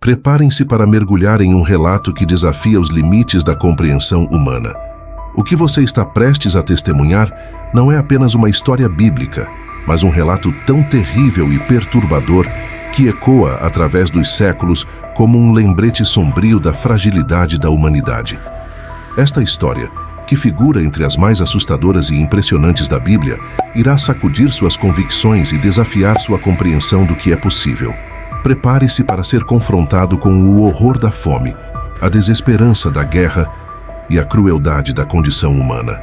Preparem-se para mergulhar em um relato que desafia os limites da compreensão humana. O que você está prestes a testemunhar não é apenas uma história bíblica, mas um relato tão terrível e perturbador que ecoa através dos séculos como um lembrete sombrio da fragilidade da humanidade. Esta história, que figura entre as mais assustadoras e impressionantes da Bíblia, irá sacudir suas convicções e desafiar sua compreensão do que é possível. Prepare-se para ser confrontado com o horror da fome, a desesperança da guerra e a crueldade da condição humana.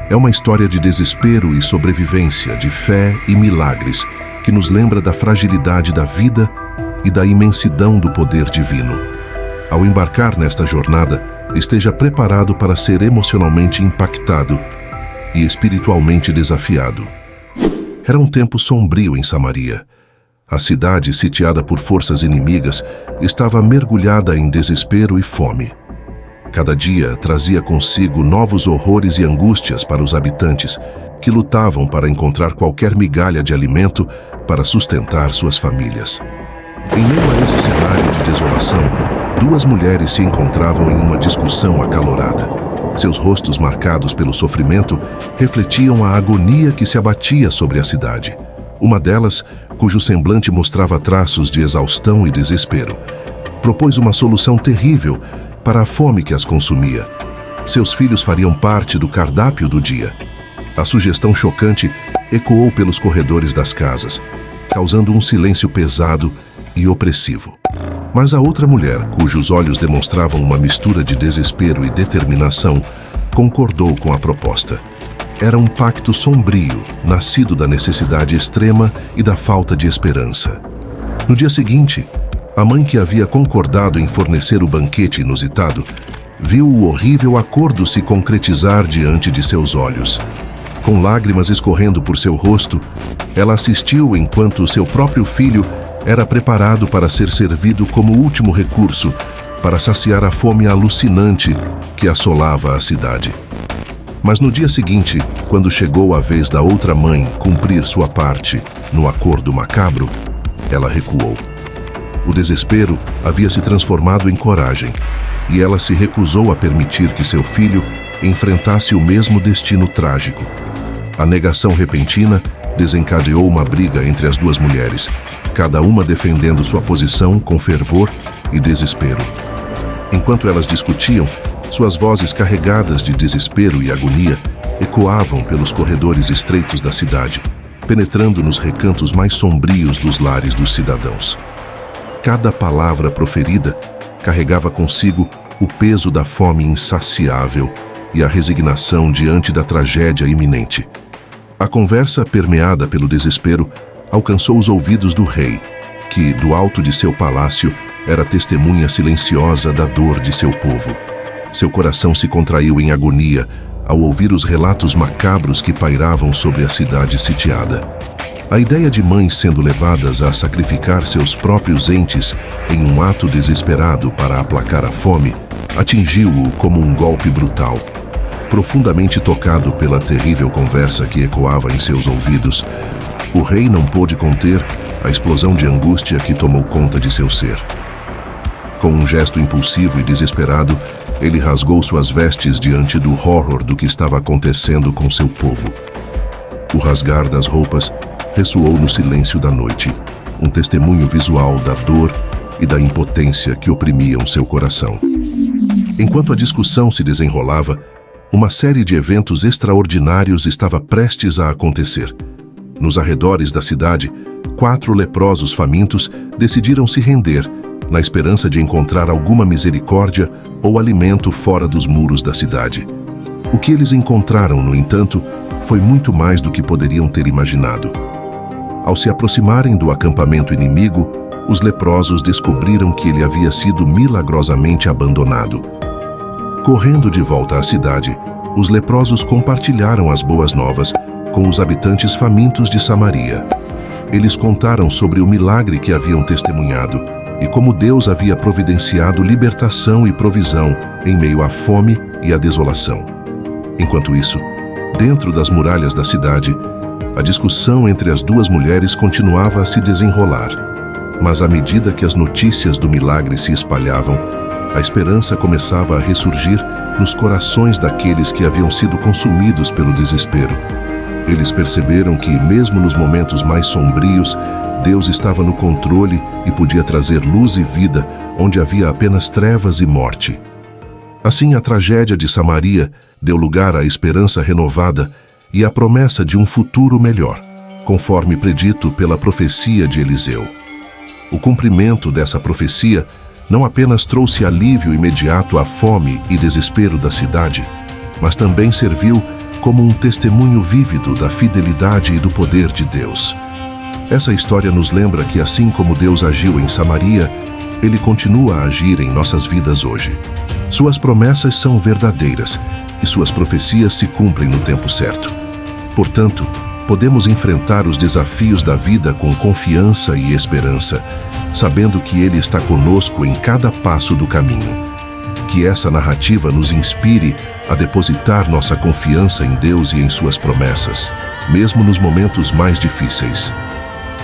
É uma história de desespero e sobrevivência, de fé e milagres, que nos lembra da fragilidade da vida e da imensidão do poder divino. Ao embarcar nesta jornada, esteja preparado para ser emocionalmente impactado e espiritualmente desafiado. Era um tempo sombrio em Samaria. A cidade, sitiada por forças inimigas, estava mergulhada em desespero e fome. Cada dia trazia consigo novos horrores e angústias para os habitantes, que lutavam para encontrar qualquer migalha de alimento para sustentar suas famílias. Em meio a esse cenário de desolação, duas mulheres se encontravam em uma discussão acalorada. Seus rostos marcados pelo sofrimento refletiam a agonia que se abatia sobre a cidade. Uma delas, cujo semblante mostrava traços de exaustão e desespero, propôs uma solução terrível para a fome que as consumia. Seus filhos fariam parte do cardápio do dia. A sugestão chocante ecoou pelos corredores das casas, causando um silêncio pesado e opressivo. Mas a outra mulher, cujos olhos demonstravam uma mistura de desespero e determinação, concordou com a proposta. Era um pacto sombrio, nascido da necessidade extrema e da falta de esperança. No dia seguinte, a mãe que havia concordado em fornecer o banquete inusitado, viu o horrível acordo se concretizar diante de seus olhos. Com lágrimas escorrendo por seu rosto, ela assistiu enquanto seu próprio filho era preparado para ser servido como último recurso para saciar a fome alucinante que assolava a cidade. Mas no dia seguinte, quando chegou a vez da outra mãe cumprir sua parte no acordo macabro, ela recuou. O desespero havia se transformado em coragem, e ela se recusou a permitir que seu filho enfrentasse o mesmo destino trágico. A negação repentina desencadeou uma briga entre as duas mulheres, cada uma defendendo sua posição com fervor e desespero. Enquanto elas discutiam, suas vozes carregadas de desespero e agonia ecoavam pelos corredores estreitos da cidade, penetrando nos recantos mais sombrios dos lares dos cidadãos. Cada palavra proferida carregava consigo o peso da fome insaciável e a resignação diante da tragédia iminente. A conversa, permeada pelo desespero, alcançou os ouvidos do rei, que, do alto de seu palácio, era testemunha silenciosa da dor de seu povo. Seu coração se contraiu em agonia ao ouvir os relatos macabros que pairavam sobre a cidade sitiada. A ideia de mães sendo levadas a sacrificar seus próprios entes em um ato desesperado para aplacar a fome atingiu-o como um golpe brutal. Profundamente tocado pela terrível conversa que ecoava em seus ouvidos, o rei não pôde conter a explosão de angústia que tomou conta de seu ser. Com um gesto impulsivo e desesperado, ele rasgou suas vestes diante do horror do que estava acontecendo com seu povo. O rasgar das roupas ressoou no silêncio da noite, um testemunho visual da dor e da impotência que oprimiam seu coração. Enquanto a discussão se desenrolava, uma série de eventos extraordinários estava prestes a acontecer. Nos arredores da cidade, 4 leprosos famintos decidiram se render, na esperança de encontrar alguma misericórdia ou alimento fora dos muros da cidade. O que eles encontraram, no entanto, foi muito mais do que poderiam ter imaginado. Ao se aproximarem do acampamento inimigo, os leprosos descobriram que ele havia sido milagrosamente abandonado. Correndo de volta à cidade, os leprosos compartilharam as boas novas com os habitantes famintos de Samaria. Eles contaram sobre o milagre que haviam testemunhado e como Deus havia providenciado libertação e provisão em meio à fome e à desolação. Enquanto isso, dentro das muralhas da cidade, a discussão entre as duas mulheres continuava a se desenrolar. Mas à medida que as notícias do milagre se espalhavam, a esperança começava a ressurgir nos corações daqueles que haviam sido consumidos pelo desespero. Eles perceberam que, mesmo nos momentos mais sombrios, Deus estava no controle e podia trazer luz e vida onde havia apenas trevas e morte. Assim, a tragédia de Samaria deu lugar à esperança renovada e à promessa de um futuro melhor, conforme predito pela profecia de Eliseu. O cumprimento dessa profecia não apenas trouxe alívio imediato à fome e desespero da cidade, mas também serviu como um testemunho vívido da fidelidade e do poder de Deus. Essa história nos lembra que, assim como Deus agiu em Samaria, Ele continua a agir em nossas vidas hoje. Suas promessas são verdadeiras e suas profecias se cumprem no tempo certo. Portanto, podemos enfrentar os desafios da vida com confiança e esperança, sabendo que Ele está conosco em cada passo do caminho. Que essa narrativa nos inspire a depositar nossa confiança em Deus e em suas promessas, mesmo nos momentos mais difíceis.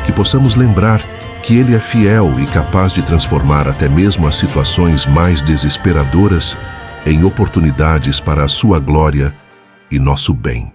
Que possamos lembrar que Ele é fiel e capaz de transformar até mesmo as situações mais desesperadoras em oportunidades para a sua glória e nosso bem.